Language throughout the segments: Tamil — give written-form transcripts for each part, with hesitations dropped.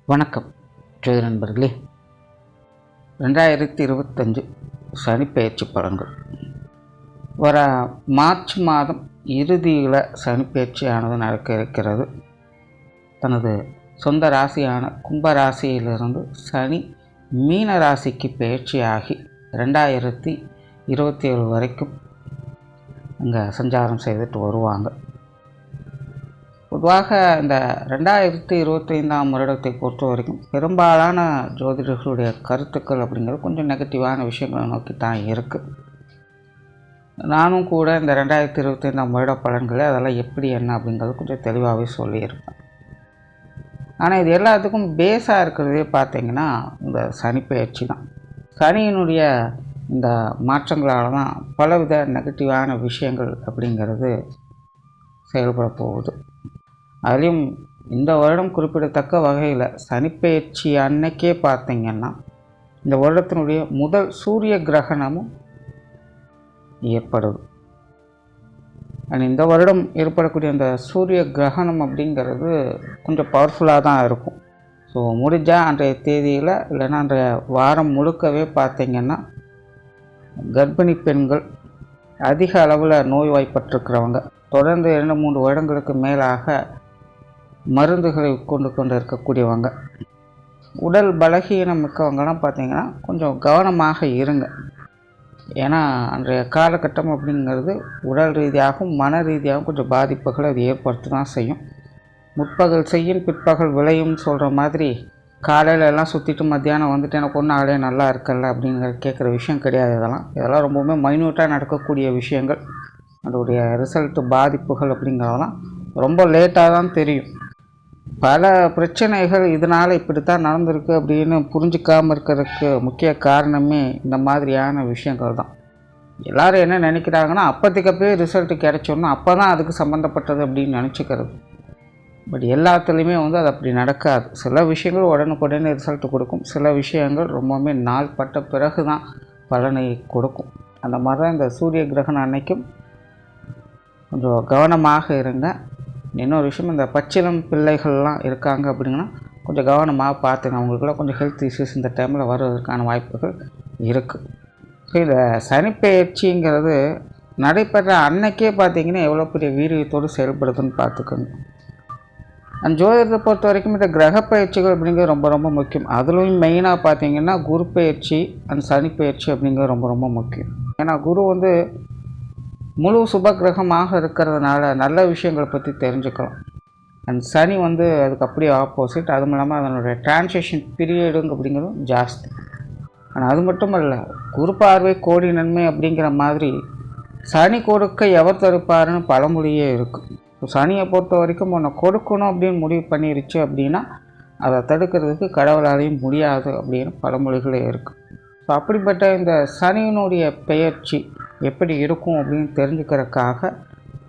வணக்கம் ஜோதி நண்பர்களே. 2025 சனிப்பெயர்ச்சி பலன்கள். வர மார்ச் மாதம் இறுதியில் சனிப்பெயர்ச்சியானது நடக்க இருக்கிறது. தனது சொந்த ராசியான கும்பராசியிலிருந்து சனி மீன ராசிக்கு பயிற்சியாகி 2027 வரைக்கும் அங்கே சஞ்சாரம் செய்துட்டு வருவாங்க. பொதுவாக இந்த 2025 வருடத்தை பொறுத்த வரைக்கும் பெரும்பாலான ஜோதிடர்களுடைய கருத்துக்கள் அப்படிங்கிறது கொஞ்சம் நெகட்டிவான விஷயங்களை நோக்கி தான் இருக்குது. நானும் கூட இந்த 2025 வருட பலன்களை அதெல்லாம் எப்படி என்ன அப்படிங்கிறது கொஞ்சம் தெளிவாகவே சொல்லியிருப்பேன். ஆனால் இது எல்லாத்துக்கும் பேஸாக இருக்கிறதே பார்த்திங்கன்னா இந்த சனிப்பெயர்ச்சி தான். சனியினுடைய இந்த மாற்றங்களால் தான் பலவித நெகட்டிவான விஷயங்கள் அப்படிங்கிறது செயல்பட போகுது. அதுலேயும் இந்த வருடம் குறிப்பிடத்தக்க வகையில் சனிப்பெயர்ச்சி அன்னைக்கே பார்த்திங்கன்னா இந்த வருடத்தினுடைய முதல் சூரிய கிரகணமும் ஏற்படுது. இந்த வருடம் ஏற்படக்கூடிய அந்த சூரிய கிரகணம் அப்படிங்கிறது கொஞ்சம் பவர்ஃபுல்லாக தான் இருக்கும். ஸோ முடிஞ்சால் அன்றைய தேதியில் இல்லைன்னா அன்றைய வாரம் முழுக்கவே பார்த்திங்கன்னா கர்ப்பிணி பெண்கள், அதிக அளவில் நோய்வாய்ப்பட்டிருக்கிறவங்க, தொடர்ந்து 2-3 வருடங்களுக்கு மேலாக மருந்துகளை கொண்டு இருக்கக்கூடியவங்க, உடல் பலகீனம் மிக்கவங்கலாம் பார்த்திங்கன்னா கொஞ்சம் கவனமாக இருங்க. ஏன்னா அன்றைய காலகட்டம் அப்படிங்கிறது உடல் ரீதியாகவும் மன ரீதியாகவும் கொஞ்சம் பாதிப்புகளை அது ஏற்படுத்த தான் செய்யும். முற்பகல் செய்யும் பிற்பகல் விளையும்னு சொல்கிற மாதிரி காலையில் எல்லாம் சுற்றிட்டு மத்தியானம் வந்துட்டு எனக்கு ஒன்றும் ஆளே நல்லா இருக்கல அப்படிங்கிற கேட்குற விஷயம் கிடையாது. இதெல்லாம் ரொம்பவுமே மைன்யூட்டாக நடக்கக்கூடிய விஷயங்கள். அதோடைய ரிசல்ட்டு பாதிப்புகள் அப்படிங்கிறதெல்லாம் ரொம்ப லேட்டாக தான் தெரியும். பல பிரச்சனைகள் இதனால் இப்படித்தான் நடந்திருக்கு அப்படின்னு புரிஞ்சிக்காமல் இருக்கிறதுக்கு முக்கிய காரணமே இந்த மாதிரியான விஷயங்கள் தான். எல்லோரும் என்ன நினைக்கிறாங்கன்னா அப்போதைக்கப்பே ரிசல்ட்டு கிடைச்சோன்னா அப்போ தான் அதுக்கு சம்மந்தப்பட்டது அப்படின்னு நினச்சிக்கிறது. பட் எல்லாத்துலேயுமே அது அப்படி நடக்காது. சில விஷயங்கள் உடனுக்குடனே ரிசல்ட்டு கொடுக்கும், சில விஷயங்கள் ரொம்பவுமே நாள் பட்ட பிறகு தான் பலனை கொடுக்கும். அந்த மாதிரி தான் இந்த சூரிய கிரகணம் அன்னைக்கும் கொஞ்சம் கவனமாக இருங்க. இன்னொரு விஷயம், இந்த பச்சிளம் பிள்ளைகள்லாம் இருக்காங்க அப்படின்னா கொஞ்சம் கவனமாக பார்த்துங்க. அவங்களுக்குலாம் கொஞ்சம் ஹெல்த் இஷ்யூஸ் இந்த டைமில் வருவதற்கான வாய்ப்புகள் இருக்குது. ஸோ இந்த சனிப்பெயர்ச்சிங்கிறது நடைபெற அன்னைக்கே பார்த்திங்கன்னா எவ்வளோ பெரிய வீரியத்தோடு செயல்படுதுன்னு பார்த்துக்கோங்க. அந்த ஜோதிடத்தை பொறுத்த வரைக்கும் இந்த கிரக பயிற்சிகள் அப்படிங்கிறது ரொம்ப ரொம்ப முக்கியம். அதுலேயும் மெயினாக பார்த்திங்கன்னா குரு பயிற்சி அந்த சனிப்பெயர்ச்சி அப்படிங்கிறது ரொம்ப ரொம்ப முக்கியம். ஏன்னா குரு முழு சுப கிரகமாக இருக்கிறதுனால நல்ல விஷயங்களை பற்றி தெரிஞ்சுக்கலாம். அண்ட் சனி அதுக்கு அப்படியே ஆப்போசிட். அதுவும் இல்லாமல் அதனுடைய டிரான்சிஷன் பீரியடுங்க அப்படிங்கிறதும் ஜாஸ்தி. ஆனால் அது மட்டும் இல்லை, குரு பார்வை கோடி நன்மை அப்படிங்கிற மாதிரி சனி கொடுக்க எவர் தடுப்பாருன்னு பழமொழியே இருக்குது. ஸோ சனியை பொறுத்த வரைக்கும் உன்னை கொடுக்கணும் அப்படின்னு முடிவு பண்ணிருச்சு அப்படின்னா அதை தடுக்கிறதுக்கு கடவுளாலையும் முடியாது அப்படின்னு பழமொழிகளே இருக்குது. ஸோ அப்படிப்பட்ட இந்த சனியினுடைய பெயர்ச்சி எப்படி இருக்கும் அப்படின்னு தெரிஞ்சுக்கிறதுக்காக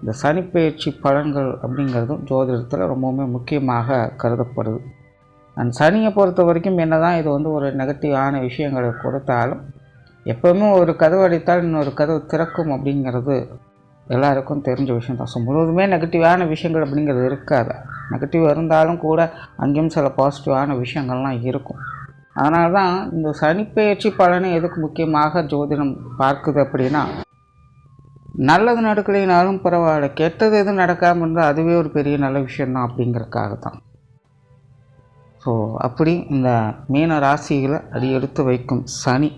இந்த சனிப்பெயர்ச்சி பலன்கள் அப்படிங்கிறதும் ஜோதிடத்தில் ரொம்பவுமே முக்கியமாக கருதப்படுது. அந்த சனியை பொறுத்த வரைக்கும் என்ன தான் இது ஒரு நெகட்டிவான விஷயங்களை கொடுத்தாலும் எப்போவுமே ஒரு கதவு அடித்தால் இன்னொரு கதவு திறக்கும் அப்படிங்கிறது எல்லாருக்கும் தெரிஞ்ச விஷயம் தான். ஸோ முழுவதுமே நெகட்டிவான விஷயங்கள் அப்படிங்கிறது இருக்காது. நெகட்டிவ் இருந்தாலும் கூட அங்கேயும் சில பாசிட்டிவான விஷயங்கள்லாம் இருக்கும். அதனால தான் இந்த சனிப்பெயர்ச்சி பலனை எதுக்கு முக்கியமாக ஜோதிடம் பார்க்குது அப்படின்னா, நல்லது நடக்கலைனாலும் பரவாயில்ல, கெட்டது எதுவும் நடக்காமல் இருந்தால் அதுவே ஒரு பெரிய நல்ல விஷயந்தான் அப்படிங்கிறதுக்காக தான். ஸோ அப்படி இந்த மீன ராசியில் அடி எடுத்து வைக்கும் சனி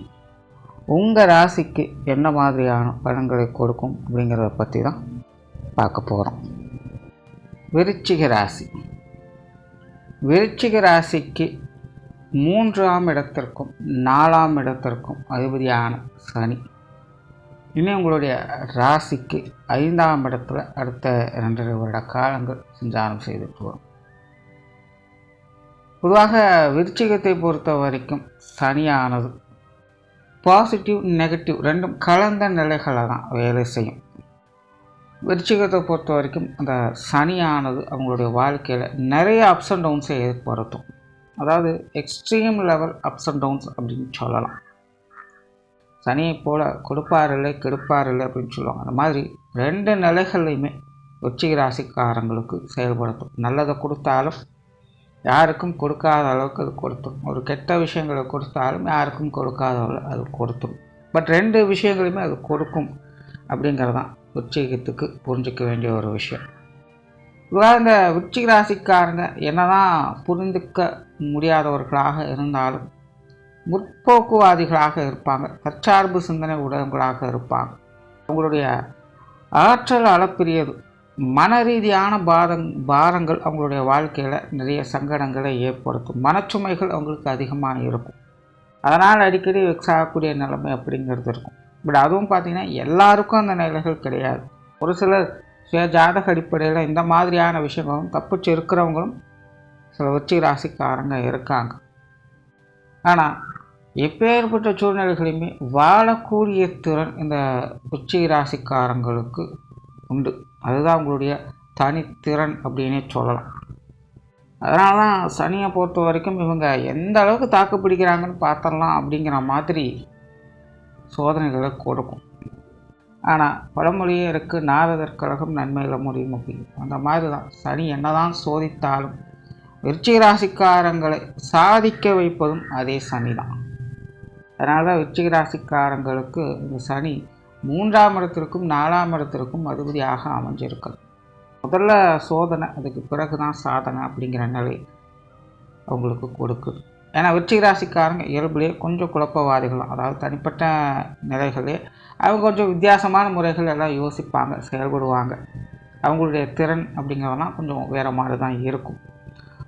உங்கள் ராசிக்கு என்ன மாதிரியான பலன்களை கொடுக்கும் அப்படிங்கிறத பற்றி தான் பார்க்க போகிறோம். விருச்சிக ராசி. விருச்சிக ராசிக்கு 3ஆம் இடத்திற்கும் 4ஆம் இடத்திற்கும் அதிபதியான சனி இனி உங்களுடைய ராசிக்கு 5ஆம் இடத்துல அடுத்த 2.5 வருட காலங்கள் சஞ்சாரம் செய்துட்டு வரும். பொதுவாக விருச்சிகத்தை பொறுத்த வரைக்கும் சனியானது பாசிட்டிவ் நெகட்டிவ் ரெண்டும் கலந்த நிலைகளை தான் வேலை செய்யும். விருச்சிகத்தை பொறுத்த வரைக்கும் அந்த சனியானது அவங்களுடைய வாழ்க்கையில் நிறைய அப்ஸ் அண்ட் டவுன்ஸை ஏற்படுத்தும். அதாவது extreme level ups and downs அப்படின்னு சொல்லலாம். சனியை போல் கொடுப்பாரில்லை கெடுப்பாரில்லை அப்படின்னு சொல்லுவாங்க. அந்த மாதிரி 2 நிலைகள்லையுமே விருச்சிக ராசிக்காரங்களுக்கு செயல்படுத்தும். நல்லதை கொடுத்தாலும் யாருக்கும் கொடுக்காத அளவுக்கு அது கொடுத்துரும். ஒரு கெட்ட விஷயங்களை கொடுத்தாலும் யாருக்கும் கொடுக்காத அளவு அது கொடுத்துரும். பட் 2 விஷயங்களுமே அது கொடுக்கும் அப்படிங்கிறது தான் விருச்சிகத்துக்கு புரிஞ்சிக்க வேண்டிய ஒரு விஷயம். இவ்வாறு இந்த விருச்சிக ராசிக்காரங்க என்னதான் புரிந்துக்க முடியாதவர்களாக இருந்தாலும் முற்போக்குவாதிகளாக இருப்பாங்க, தற்சார்பு சிந்தனை உடையவங்களாக இருப்பாங்க. அவங்களுடைய ஆற்றல் அளப்பிரியது. மன ரீதியான பாரங்கள் அவங்களுடைய வாழ்க்கையில் நிறைய சங்கடங்களை ஏற்படுத்தும். மனச்சுமைகள் அவங்களுக்கு அதிகமாக இருக்கும். அதனால் அடிக்கடி வெக்ஸ் ஆகக்கூடிய நிலைமை அப்படிங்கிறது இருக்கும். பட் அதுவும் பார்த்திங்கன்னா எல்லாருக்கும் அந்த நிலைகள் கிடையாது. ஒரு சிலர் சுய ஜாதக அடிப்படையில் இந்த மாதிரியான விஷயங்களும் தப்பிச்சு இருக்கிறவங்களும் சில விருச்சிக ராசிக்காரங்க இருக்காங்க. ஆனால் எப்பேற்பட்ட சூழ்நிலைகளையுமே வாழக்கூடிய திறன் இந்த விருச்சிக ராசிக்காரங்களுக்கு உண்டு. அதுதான் அவங்களுடைய தனித்திறன் அப்படின்னே சொல்லலாம். அதனால தான் சனியை பொறுத்த வரைக்கும் இவங்க எந்த அளவுக்கு தாக்கு பிடிக்கிறாங்கன்னு பார்த்தரலாம் அப்படிங்கிற மாதிரி சோதனைகளை கொடுக்கும். ஆனால் பழமொழியே இருக்குது, நாரதர் கழகம் நன்மையில் முடியும் அப்படின்னு. அந்த மாதிரி தான் சனி என்னதான் சோதித்தாலும் விருச்சிக ராசிக்காரங்களை சாதிக்க வைப்பதும் அதே சனி தான். அதனால தான் விருச்சிக ராசிக்காரங்களுக்கு இந்த சனி 3ஆம் இடத்திற்கும் 4ஆம் இடத்திற்கும் அதிபதியாக அமைஞ்சிருக்கிறது. முதல்ல சோதனை, அதுக்கு பிறகு தான் சாதனை அப்படிங்கிற நிலை அவங்களுக்கு கொடுக்குது. ஏன்னா விருச்சிக ராசிக்காரங்க இயல்புலேயே கொஞ்சம் குழப்பவாதிகள். அதாவது தனிப்பட்ட நிலைகளே அவங்க கொஞ்சம் வித்தியாசமான முறைகள் எல்லாம் யோசிப்பாங்க, செயல்படுவாங்க. அவங்களுடைய திறன் அப்படிங்கிறதெல்லாம் கொஞ்சம் வேறு மாதிரி தான் இருக்கும்.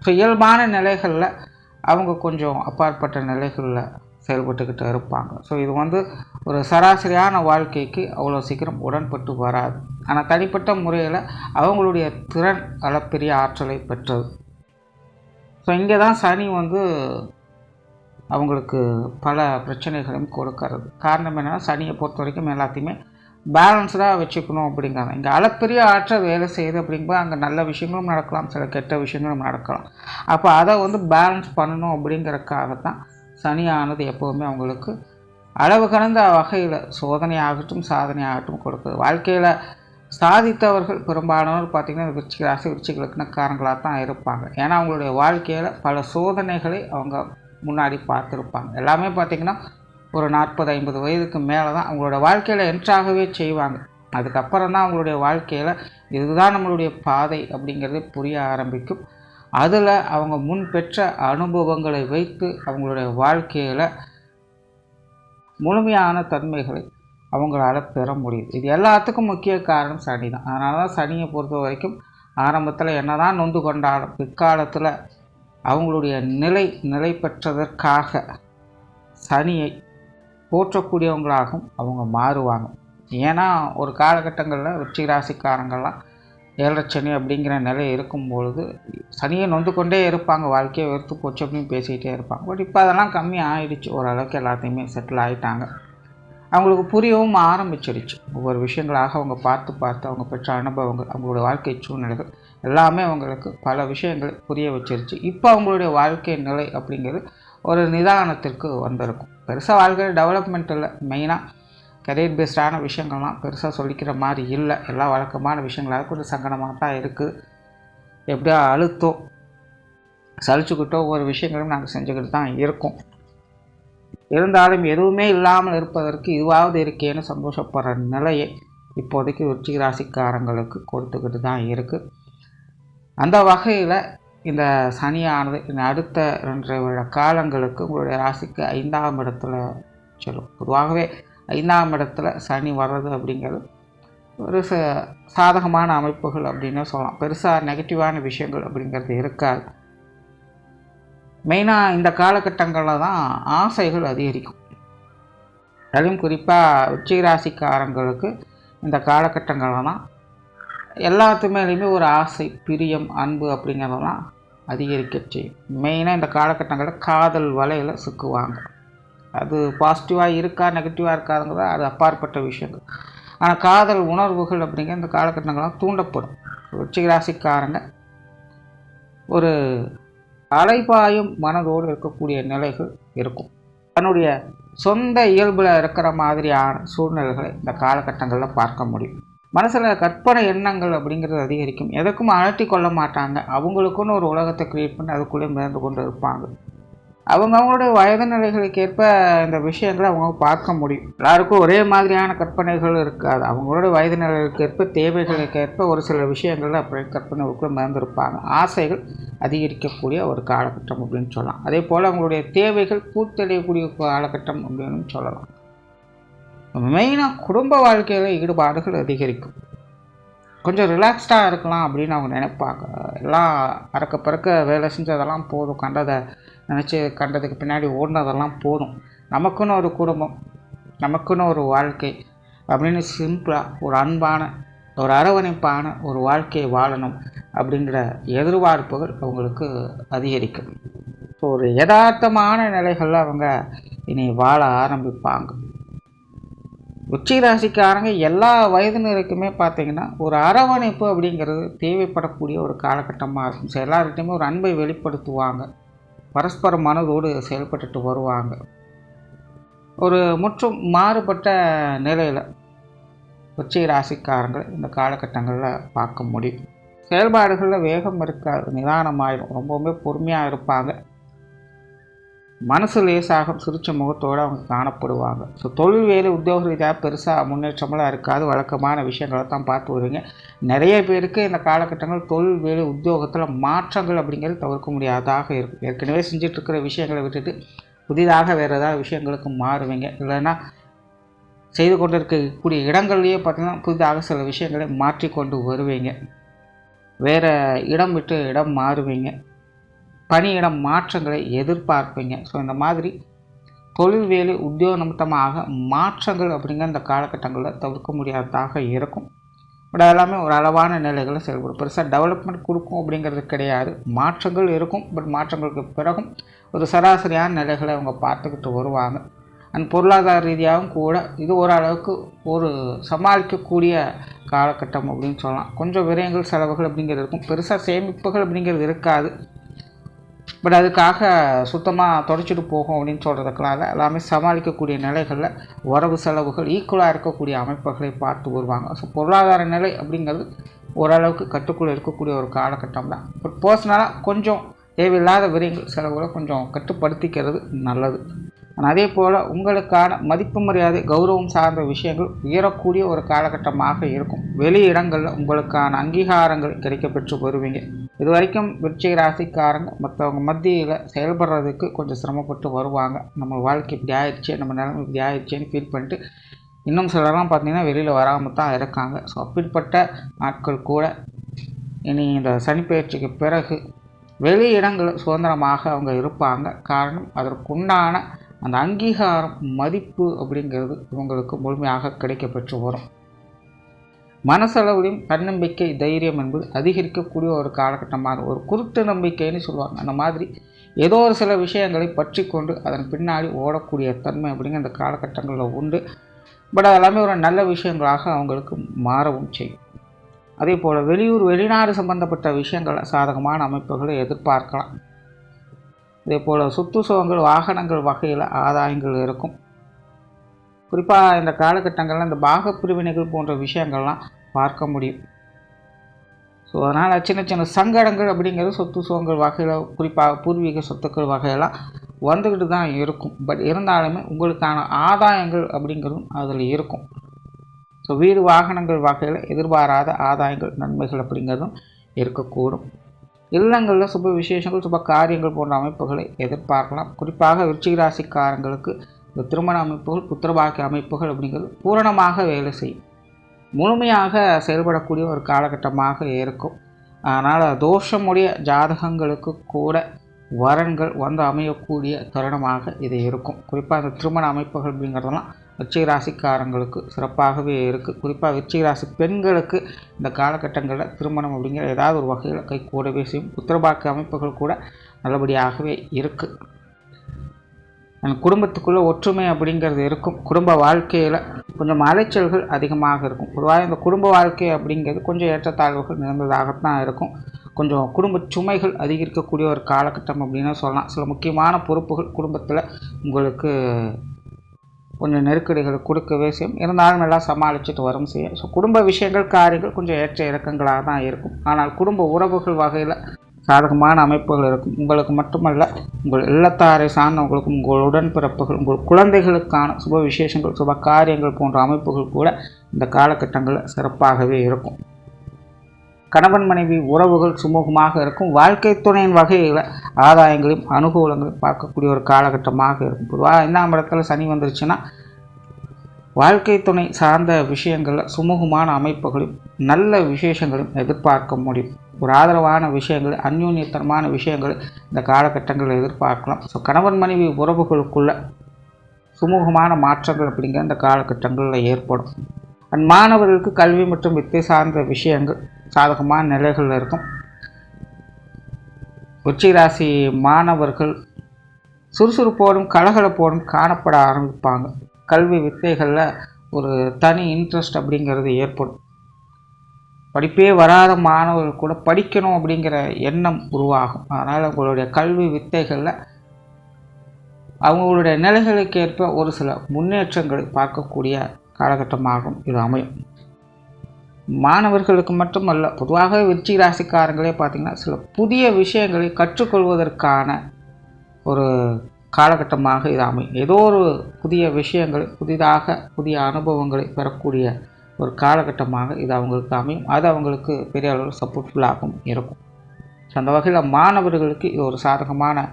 ஸோ இயல்பான நிலைகளில் அவங்க கொஞ்சம் அப்பாற்பட்ட நிலைகளில் செயல்பட்டுக்கிட்டு இருப்பாங்க. ஸோ இது ஒரு சராசரியான வாழ்க்கைக்கு அவ்வளோ சீக்கிரம் உடன்பட்டு வராது. ஆனால் தனிப்பட்ட முறையில் அவங்களுடைய திறன் அளப்பெரிய ஆற்றலை பெற்றது. ஸோ இங்கே தான் சனி அவங்களுக்கு பல பிரச்சனைகளையும் கொடுக்கறது. காரணம் என்னென்னா சனியை பொறுத்த வரைக்கும் எல்லாத்தையுமே பேலன்ஸ்டாக வச்சுக்கணும் அப்படிங்கிறாங்க. இங்கே அளப்பெரிய ஆற்றல் வேலை செய்யுது அப்படிங்கும்போது அங்கே நல்ல விஷயங்களும் நடக்கலாம், சில கெட்ட விஷயங்களும் நடக்கலாம். அப்போ அதை பேலன்ஸ் பண்ணணும் அப்படிங்கிறதுக்காகத்தான் சனியானது எப்போவுமே அவங்களுக்கு அளவு கடந்த வகையில் சோதனையாகட்டும் சாதனையாகட்டும் கொடுக்குது. வாழ்க்கையில் சாதித்தவர்கள் பெரும்பாலானவர் பார்த்திங்கன்னா விருச்சிக ராசி விருச்சிக லக்னக்காரங்களாக தான் இருப்பாங்க. ஏன்னா அவங்களுடைய வாழ்க்கையில் பல சோதனைகளை அவங்க முன்னாடி பார்த்துருப்பாங்க. எல்லாமே பார்த்திங்கன்னா ஒரு 40-50 வயதுக்கு மேலே தான் அவங்களோட வாழ்க்கையில் என்ட்ராகவே செய்வாங்க. அதுக்கப்புறம் தான் அவங்களுடைய வாழ்க்கையில் இதுதான் நம்மளுடைய பாதை அப்படிங்கிறதே புரிய ஆரம்பிக்கும். அதில் அவங்க முன் பெற்ற அனுபவங்களை வைத்து அவங்களுடைய வாழ்க்கையில் முழுமையான தன்மைகளை அவங்களால பெற முடியுது. இது எல்லாத்துக்கும் முக்கிய காரணம் சனி தான். அதனால தான் சனியை பொறுத்த வரைக்கும் ஆரம்பத்தில் என்ன தான் நொந்து கொண்டாலும் பிற்காலத்தில் அவங்களுடைய நிலை பெற்றதற்காக சனியை போற்றக்கூடியவங்களாகவும் அவங்க மாறுவாங்க. ஏன்னா ஒரு காலகட்டங்களில் விருச்சிக ராசிக்காரங்கள்லாம் 7 சனி அப்படிங்கிற நிலை இருக்கும்பொழுது சனியை நொந்து கொண்டே இருப்பாங்க, வாழ்க்கையை வெறுத்து போச்சு அப்படின்னு பேசிக்கிட்டே இருப்பாங்க. பட் இப்போ அதெல்லாம் கம்மி ஆகிடுச்சு, ஓரளவுக்கு எல்லாத்தையுமே செட்டில் ஆகிட்டாங்க. அவங்களுக்கு புரியவும் ஆரம்பிச்சிடுச்சு. ஒவ்வொரு விஷயங்களாக அவங்க பார்த்து அவங்க பெற்ற அனுபவங்கள், அவங்களுடைய வாழ்க்கை சூழ்நிலைகள் எல்லாமே அவங்களுக்கு பல விஷயங்கள் புரிய வச்சிருச்சு. இப்போ அவங்களுடைய வாழ்க்கை நிலை அப்படிங்கிறது ஒரு நிதானத்திற்கு வந்திருக்கும். பெருசாக வாழ்க்கையில் டெவலப்மெண்ட் இல்லை, மெயினாக கரியர் பேஸ்டான விஷயங்கள்லாம் பெருசாக சொல்லிக்கிற மாதிரி இல்லை. எல்லா வழக்கமான விஷயங்களாக கொஞ்சம் சங்கடமாக தான் இருக்குது. எப்படியா அழுத்தோ சலிச்சுக்கிட்டோ ஒவ்வொரு விஷயங்களும் நாங்கள் செஞ்சுக்கிட்டு தான் இருக்கோம். இருந்தாலும் எதுவுமே இல்லாமல் இருப்பதற்கு இதுவாவது இருக்கேன்னு சந்தோஷப்படுற நிலையை இப்போதைக்கு விருச்சிக ராசிக்காரங்களுக்கு கொடுத்துக்கிட்டு தான் இருக்குது. அந்த வகையில் இந்த சனியானது இந்த அடுத்த 2.5 வருட காலங்களுக்கு உங்களுடைய ராசிக்கு 5ஆம் இடத்துல சொல்லும். பொதுவாகவே 5ஆம் இடத்துல சனி வர்றது அப்படிங்கிறது ஒரு சாதகமான அமைப்புகள் அப்படின்னு சொல்லலாம். பெருசாக நெகட்டிவான விஷயங்கள் அப்படிங்கிறது இருக்காது. மெயினாக இந்த காலகட்டங்களில் தான் ஆசைகள் அதிகரிக்கும். அதுவும் குறிப்பாக விருச்சிக ராசிக்காரங்களுக்கு இந்த காலகட்டங்களில் தான் எல்லாத்து மேலேயுமே ஒரு ஆசை, பிரியம், அன்பு அப்படிங்கிறதெல்லாம் அதிகரிக்க செய்யும். மெயினாக இந்த காலகட்டங்களில் காதல் வலையில் சிக்குவாங்க. அது பாசிட்டிவாக இருக்கா நெகட்டிவாக இருக்காதுங்கிறத அது அப்பாற்பட்ட விஷயங்கள். ஆனால் காதல் உணர்வுகள் அப்படிங்கிற இந்த காலகட்டங்கள்லாம் தூண்டப்படும். விருச்சிக ராசிக்காரங்க ஒரு அலைபாயும் மனதோடு இருக்கக்கூடிய நிலைகள் இருக்கும். தன்னுடைய சொந்த இயல்பில் இருக்கிற மாதிரியான சூழ்நிலைகளை இந்த காலகட்டங்களில் பார்க்க முடியும். மனசில் கற்பனை எண்ணங்கள் அப்படிங்கிறது அதிகரிக்கும். எதுக்கும் அலட்டி கொள்ள மாட்டாங்க. அவங்களுக்குன்னு ஒரு உலகத்தை க்ரியேட் பண்ணி அதுக்குள்ளே மிதந்து கொண்டு இருப்பாங்க. அவங்களுடைய வயது நிலைகளுக்கு ஏற்ப இந்த விஷயங்களை அவங்க பார்க்க முடியும். எல்லாருக்கும் ஒரே மாதிரியான கற்பனைகள் இருக்காது. அவங்களுடைய வயது நிலைகளுக்கு ஏற்ப தேவைகளுக்கு ஏற்ப ஒரு சில விஷயங்கள் அப்படி கற்பனைக்குள்ளே மறந்துருப்பாங்க. ஆசைகள் அதிகரிக்கக்கூடிய ஒரு காலகட்டம் அப்படின்னு சொல்லலாம். அதே போல் அவங்களுடைய தேவைகள் பூர்த்தடையக்கூடிய காலகட்டம் அப்படின்னு சொல்லலாம். மெயினாக குடும்ப வாழ்க்கையில் ஈடுபாடுகள் அதிகரிக்கும். கொஞ்சம் ரிலாக்ஸ்டாக இருக்கலாம் அப்படின்னு அவங்க நினைப்பாங்க. எல்லாம் அறக்க பறக்க வேலை செஞ்சதெல்லாம் போதும், கண்டதை நினச்சி கண்டதுக்கு பின்னாடி ஓடினதெல்லாம் போதும், நமக்குன்னு ஒரு குடும்பம், நமக்குன்னு ஒரு வாழ்க்கை அப்படின்னு சிம்பிளாக ஒரு அன்பான ஒரு அரவணைப்பான ஒரு வாழ்க்கையை வாழணும் அப்படிங்கிற எதிர்பார்ப்புகள் அவங்களுக்கு அதிகரிக்கும். ஸோ ஒரு யதார்த்தமான நிலைகளில் அவங்க இனி வாழ ஆரம்பிப்பாங்க. உச்சி ராசிக்காரங்க எல்லா வயதினருக்குமே பார்த்திங்கன்னா ஒரு அரவணைப்பு அப்படிங்கிறது தேவைப்படக்கூடிய ஒரு காலகட்டமாக இருக்கும். ஸோ எல்லார்கிட்டையுமே ஒரு அன்பை வெளிப்படுத்துவாங்க, பரஸ்பர மனதோடு செயல்பட்டுட்டு வருவாங்க. ஒரு முற்றும் மாறுபட்ட நிலையில் உச்சி ராசிக்காரங்கள் இந்த காலகட்டங்களில் பார்க்க முடியும். செயல்பாடுகளில் வேகம் இருக்காது, நிதானமாயிடும், ரொம்பவுமே பொறுமையாக இருப்பாங்க. மனசு லேசாகும், சிரிச்ச முகத்தோடு அவங்க காணப்படுவாங்க. ஸோ தொழில் வேலை உத்தியோக ரீதியாக பெருசாக முன்னேற்றமெல்லாம் இருக்காது, வழக்கமான விஷயங்களை தான் பார்த்து வருவீங்க. நிறைய பேருக்கு இந்த காலகட்டங்கள் தொழில் வேலை உத்தியோகத்தில் மாற்றங்கள் அப்படிங்கிறது தவிர்க்க முடியாதாக இருக்கும். ஏற்கனவே செஞ்சிட்ருக்கிற விஷயங்களை விட்டுட்டு புதிதாக வேறு ஏதாவது விஷயங்களுக்கு மாறுவீங்க. இல்லைன்னா செய்து கொண்டு இருக்கக்கூடிய இடங்கள்லேயே பார்த்திங்கன்னா புதிதாக சில விஷயங்களை மாற்றிக்கொண்டு வருவீங்க. வேறு இடம் விட்டு இடம் மாறுவீங்க, பணியிடம் மாற்றங்களை எதிர்பார்ப்பீங்க. ஸோ இந்த மாதிரி தொழில் வேலை உத்தியோக நிமித்தமாக மாற்றங்கள் அப்படிங்கிற இந்த காலகட்டங்களில் தவிர்க்க முடியாததாக இருக்கும். பட் எல்லாமே ஒரு அளவான நிலைகளில் செயல்படும். பெருசாக டெவலப்மெண்ட் கொடுக்கும் அப்படிங்கிறது கிடையாது. மாற்றங்கள் இருக்கும், பட் மாற்றங்களுக்கு பிறகும் ஒரு சராசரியான நிலைகளை அவங்க பார்த்துக்கிட்டு வருவாங்க. அண்ட் பொருளாதார ரீதியாகவும் கூட இது ஓரளவுக்கு ஒரு சமாளிக்கக்கூடிய காலகட்டம் அப்படின்னு சொல்லலாம். கொஞ்சம் விரயங்கள் செலவுகள் அப்படிங்கிறது இருக்கும், பெருசாக சேமிப்புகள் அப்படிங்கிறது இருக்காது. பட் அதுக்காக சுத்தமாக தொடச்சிட்டு போகும் அப்படின்னு சொல்கிறதுக்கெல்லாம் எல்லாமே சமாளிக்கக்கூடிய நிலைகளில் வரவு செலவுகள் ஈக்குவலாக இருக்கக்கூடிய அமைப்புகளை பார்த்து வருவாங்க. ஸோ பொருளாதார நிலை அப்படிங்கிறது ஓரளவுக்கு கட்டுக்குள்ளே இருக்கக்கூடிய ஒரு காலகட்டம் தான். பட் பர்சனலாக கொஞ்சம் தேவையில்லாத விரயங்கள் செலவுகளை கொஞ்சம் கட்டுப்படுத்திக்கிறது நல்லது. அதே போல் உங்களுக்கான மதிப்பு மரியாதை கௌரவம் சார்ந்த விஷயங்கள் உயரக்கூடிய ஒரு காலகட்டமாக இருக்கும். வெளி இடங்களில் உங்களுக்கான அங்கீகாரங்கள் கிடைக்கப்பெற்று வருவீங்க. இது வரைக்கும் விருச்சிக ராசிக்காரங்க மற்றவங்க மத்தியில் செயல்படுறதுக்கு கொஞ்சம் சிரமப்பட்டு வருவாங்க. நம்ம வாழ்க்கை இப்படி ஆயிடுச்சு, நம்ம நிலைமை இப்படி ஆயிடுச்சுன்னு ஃபீல் பண்ணிட்டு இன்னும் சிலரெல்லாம் பார்த்திங்கன்னா வெளியில் வராமல் தான் இருக்காங்க. ஸோ அப்படிப்பட்ட நாட்கள் கூட இனி இந்த சனிப்பெயர்ச்சிக்கு பிறகு வெளி இடங்களில் சுதந்திரமாக அவங்க இருப்பாங்க. காரணம் அதற்குண்டான அந்த அங்கீகாரம் மதிப்பு அப்படிங்கிறது இவங்களுக்கு முழுமையாக கிடைக்கப்பெற்று வரும். மனசளவிலும் தன்னம்பிக்கை தைரியம் என்பது அதிகரிக்கக்கூடிய ஒரு காலகட்டமாக ஒரு குருட்டு நம்பிக்கைன்னு சொல்லுவாங்க. அந்த மாதிரி ஏதோ ஒரு சில விஷயங்களை பற்றி கொண்டு அதன் பின்னாடி ஓடக்கூடிய தன்மை அப்படிங்கிற அந்த காலகட்டங்களில் உண்டு. பட் அதெல்லாமே ஒரு நல்ல விஷயங்களாக அவங்களுக்கு மாறவும் செய்யும். அதே போல் வெளியூர் வெளிநாடு சம்பந்தப்பட்ட விஷயங்களை சாதகமான அமைப்புகளை எதிர்பார்க்கலாம். இதே போல் சொத்து சுகங்கள் வாகனங்கள் வகையில் ஆதாயங்கள் இருக்கும். குறிப்பாக இந்த காலகட்டங்களில் இந்த பாக பிரிவினைகள் போன்ற விஷயங்கள்லாம் பார்க்க முடியும். ஸோ அதனால் சின்ன சின்ன சங்கடங்கள் அப்படிங்கிறது சொத்து சுகங்கள் வகையில் குறிப்பாக பூர்வீக சொத்துக்கள் வகையெல்லாம் வந்துக்கிட்டு தான் இருக்கும். பட் இருந்தாலுமே உங்களுக்கான ஆதாயங்கள் அப்படிங்கிறதும் அதில் இருக்கும். ஸோ வீடு வாகனங்கள் வகையில் எதிர்பாராத ஆதாயங்கள் நன்மைகள் அப்படிங்கிறதும் இருக்கக்கூடும். இல்லங்களில் சுப விசேஷங்கள் சுப காரியங்கள் போன்ற அமைப்புகளை எதிர்பார்க்கலாம். குறிப்பாக விருச்சிக ராசிக்காரங்களுக்கு இந்த திருமண அமைப்புகள் புத்திரபாக்கிய அமைப்புகள் அப்படிங்கிறது பூரணமாக வேலை செய்யும், முழுமையாக செயல்படக்கூடிய ஒரு காலகட்டமாக இருக்கும். அதனால் தோஷமுடைய ஜாதகங்களுக்கு கூட வரன்கள் வந்து அமையக்கூடிய தருணமாக இது இருக்கும். குறிப்பாக இந்த திருமண அமைப்புகள் அப்படிங்கிறதெல்லாம் விருச்சிக ராசிக்காரங்களுக்கு சிறப்பாகவே இருக்குது. குறிப்பாக விருச்சிக ராசி பெண்களுக்கு இந்த காலகட்டங்களில் திருமணம் அப்படிங்கிற ஏதாவது ஒரு வகையில் கை கூடவே செய்யும். புத்திரபாக்கிய அமைப்புகள் கூட நல்லபடியாகவே இருக்குது. குடும்பத்துக்குள்ளே ஒற்றுமை அப்படிங்கிறது இருக்கும். குடும்ப வாழ்க்கையில் கொஞ்சம் அலைச்சல்கள் அதிகமாக இருக்கும். பொதுவாக இந்த குடும்ப வாழ்க்கை அப்படிங்கிறது கொஞ்சம் ஏற்றத்தாழ்வுகள் நிறைந்ததாகத்தான் இருக்கும். கொஞ்சம் குடும்ப சுமைகள் அதிகரிக்கக்கூடிய ஒரு காலகட்டம் அப்படின்னு சொல்லலாம். சில முக்கியமான பொறுப்புகள் குடும்பத்தில் உங்களுக்கு கொஞ்சம் நெருக்கடிகள் கொடுக்கவே செய்யும். இருந்தாலும் எல்லாம் சமாளிச்சுட்டு வரும் செய்யும். ஸோ குடும்ப விஷயங்கள் காரியங்கள் கொஞ்சம் ஏற்ற இறக்கங்களாக தான் இருக்கும். ஆனால் குடும்ப உறவுகள் வகையில் சாதகமான அமைப்புகள் இருக்கும். உங்களுக்கு மட்டுமல்ல, உங்கள் இல்லத்தாரை சார்ந்தவங்களுக்கும், உங்கள் உடன்பிறப்புகள், உங்கள் குழந்தைகளுக்கான சுப விசேஷங்கள், சுப காரியங்கள் போன்ற அமைப்புகள் கூட இந்த காலகட்டங்களில் சிறப்பாகவே இருக்கும். கணவன் மனைவி உறவுகள் சுமூகமாக இருக்கும். வாழ்க்கை துணையின் வகையில் ஆதாயங்களையும் அனுகூலங்களையும் பார்க்கக்கூடிய ஒரு காலகட்டமாக இருக்கும். பொதுவாக 5ஆம் இடத்துல சனி வந்துருச்சுன்னா வாழ்க்கை துணை சார்ந்த விஷயங்களில் சுமூகமான அமைப்புகளையும் நல்ல விசேஷங்களையும் எதிர்பார்க்க முடியும். ஒரு ஆதரவான விஷயங்கள், அந்யோன்யத்தனமான விஷயங்கள் இந்த காலகட்டங்களில் எதிர்பார்க்கலாம். ஸோ கணவன் மனைவி உறவுகளுக்குள்ள சுமூகமான மாற்றங்கள் அப்படிங்கிற இந்த காலகட்டங்களில் ஏற்படும். மாணவர்களுக்கு கல்வி மற்றும் வித்தை சார்ந்த விஷயங்கள் சாதகமான நிலைகளில் இருக்கும். விருச்சிக ராசி மாணவர்கள் சுறுசுறுப்போடும் கலகலப்போடும் காணப்பட ஆரம்பிப்பாங்க. கல்வி வித்தைகளில் ஒரு தனி இன்ட்ரெஸ்ட் அப்படிங்கிறது ஏற்படும். படிப்பே வராத மாணவர்கள் கூட படிக்கணும் அப்படிங்கிற எண்ணம் உருவாகும். அதனால் உங்களுடைய கல்வி வித்தைகளில் அவங்களுடைய நிலைகளுக்கு ஏற்ப ஒரு சில முன்னேற்றங்களை பார்க்கக்கூடிய காலகட்டமாகும் இது அமையும். மாணவர்களுக்கு மட்டுமல்ல, பொதுவாக விருச்சிக ராசிக்காரங்களே பார்த்திங்கன்னா சில புதிய விஷயங்களை கற்றுக்கொள்வதற்கான ஒரு காலகட்டமாக இது அமையும். ஏதோ ஒரு புதிய விஷயங்கள், புதிய அனுபவங்களை பெறக்கூடிய ஒரு காலகட்டமாக இது அவங்களுக்கு அமையும். அது அவங்களுக்கு பெரிய அளவில் சப்போர்ட்ஃபுல்லாகவும் இருக்கும். ஸோ அந்த வகையில் மாணவர்களுக்கு இது ஒரு சாதகமான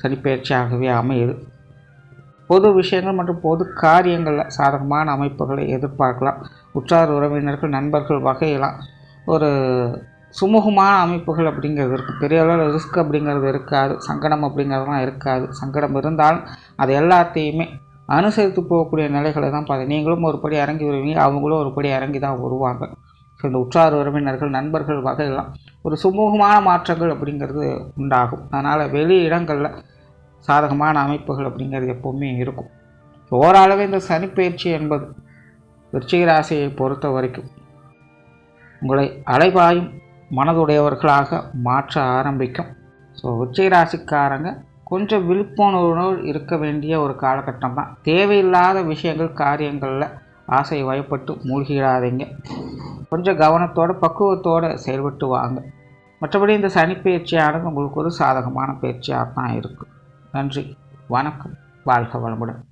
சனிப்பெயர்ச்சியாகவே அமையுது. பொது விஷயங்கள் மற்றும் பொது காரியங்களில் சாதகமான அமைப்புகளை எதிர்பார்க்கலாம். உற்றார் உறவினர்கள் நண்பர்கள் வகையெல்லாம் ஒரு சுமூகமான அமைப்புகள் அப்படிங்கிறது இருக்கும். பெரிய அளவில் ரிஸ்க் அப்படிங்கிறது இருக்காது. சங்கடம் அப்படிங்கிறதுலாம் இருக்காது. சங்கடம் இருந்தாலும் அது எல்லாத்தையுமே அனுசரித்து போகக்கூடிய நிலைகளை தான் பார்த்து நீங்களும் ஒரு படி இறங்கி வருவீங்க, அவங்களும் ஒரு படி இறங்கி தான் வருவாங்க. ஸோ இந்த உற்றார் உறவினர்கள் நண்பர்கள் வகையெல்லாம் ஒரு சுமூகமான மாற்றங்கள் அப்படிங்கிறது உண்டாகும். அதனால் வெளி இடங்களில் சாதகமான அமைப்புகள் அப்படிங்கிறது எப்போவுமே இருக்கும். ஓரளவு இந்த சனிப்பெயர்ச்சி என்பது விருச்சிக ராசியை பொறுத்த வரைக்கும் உங்களை அலைபாயும் மனதுடையவர்களாக மாற்ற ஆரம்பிக்கும். ஸோ விருச்சிக ராசிக்காரங்க கொஞ்சம் விழிப்புணர்வோடு இருக்க வேண்டிய ஒரு காலகட்டம் தான். தேவையில்லாத விஷயங்கள் காரியங்களில் ஆசை வயப்பட்டு மூழ்கிடாதீங்க. கொஞ்சம் கவனத்தோடு பக்குவத்தோடு செயல்பட்டு வாங்க. மற்றபடி இந்த சனிப்பெயர்ச்சியானது உங்களுக்கு ஒரு சாதகமான பயிற்சியாக தான் இருக்கும். நன்றி, வணக்கம், வாழ்க வளமுடன்.